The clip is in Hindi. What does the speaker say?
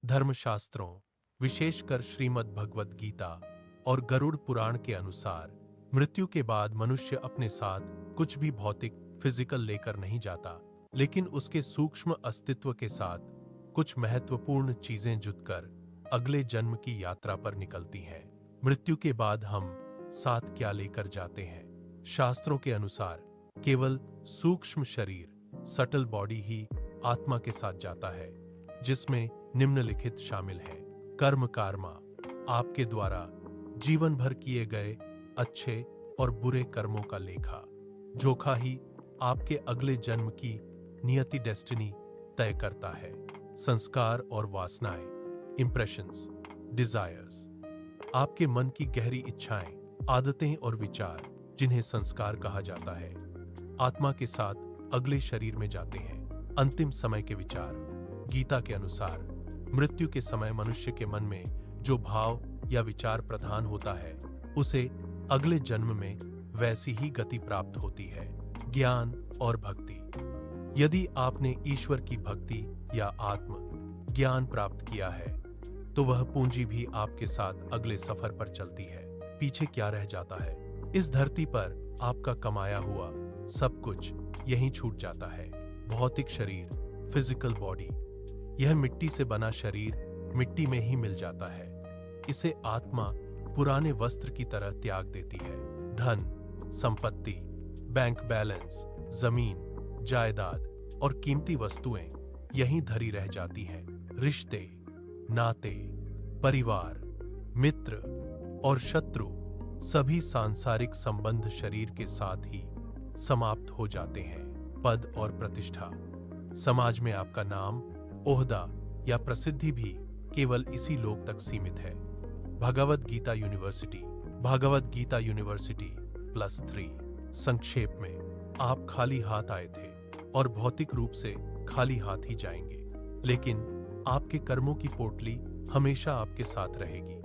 धर्मशास्त्रों, विशेषकर श्रीमद् भगवद गीता और गरुड़ पुराण के अनुसार मृत्यु के बाद मनुष्य अपने साथ कुछ भी भौतिक फिजिकल लेकर नहीं जाता, लेकिन उसके सूक्ष्म अस्तित्व के साथ कुछ महत्वपूर्ण चीजें जुटकर अगले जन्म की यात्रा पर निकलती हैं। मृत्यु के बाद हम साथ क्या लेकर जाते हैं? शास्त्रों के अनुसार केवल सूक्ष्म शरीर सटल बॉडी ही आत्मा के साथ जाता है, जिसमें निम्नलिखित शामिल हैं। कर्म कारमा, आपके द्वारा जीवन भर किए गए अच्छे और बुरे कर्मों का लेखा जोखा ही आपके अगले जन्म की नियति डेस्टिनी तय करता है। संस्कार और वासनाएं, इंप्रेशंस, डिजायर्स, आपके मन की गहरी इच्छाएं, आदतें और विचार जिन्हें संस्कार कहा जाता है, आत्मा के साथ अगले शरीर में जाते हैं। अंतिम समय के विचार, गीता के अनुसार मृत्यु के समय मनुष्य के मन में जो भाव या विचार प्रधान होता है, उसे अगले जन्म में वैसी ही गति प्राप्त होती है। ज्ञान और भक्ति, यदि आपने ईश्वर की भक्ति या आत्म ज्ञान प्राप्त किया है, तो वह पूंजी भी आपके साथ अगले सफर पर चलती है। पीछे क्या रह जाता है? इस धरती पर आपका कमाया हुआ सब कुछ यहीं छूट जाता है। भौतिक शरीर, फिजिकल बॉडी, यह मिट्टी से बना शरीर मिट्टी में ही मिल जाता है। इसे आत्मा पुराने वस्त्र की तरह त्याग देती है। धन, संपत्ति, बैंक बैलेंस, जमीन, जायदाद और कीमती वस्तुएं यहीं धरी रह जाती हैं। रिश्ते, नाते, परिवार, मित्र और शत्रु, सभी सांसारिक संबंध शरीर के साथ ही समाप्त हो जाते हैं। पद और प्रतिष्ठा, समाज में आपका नाम, ओहदा या प्रसिद्धि भी केवल इसी लोक तक सीमित है। Bhagavad Gita university, Bhagavad Gita university +3। संक्षेप में, आप खाली हाथ आए थे और भौतिक रूप से खाली हाथ ही जाएंगे, लेकिन आपके कर्मों की पोटली हमेशा आपके साथ रहेगी।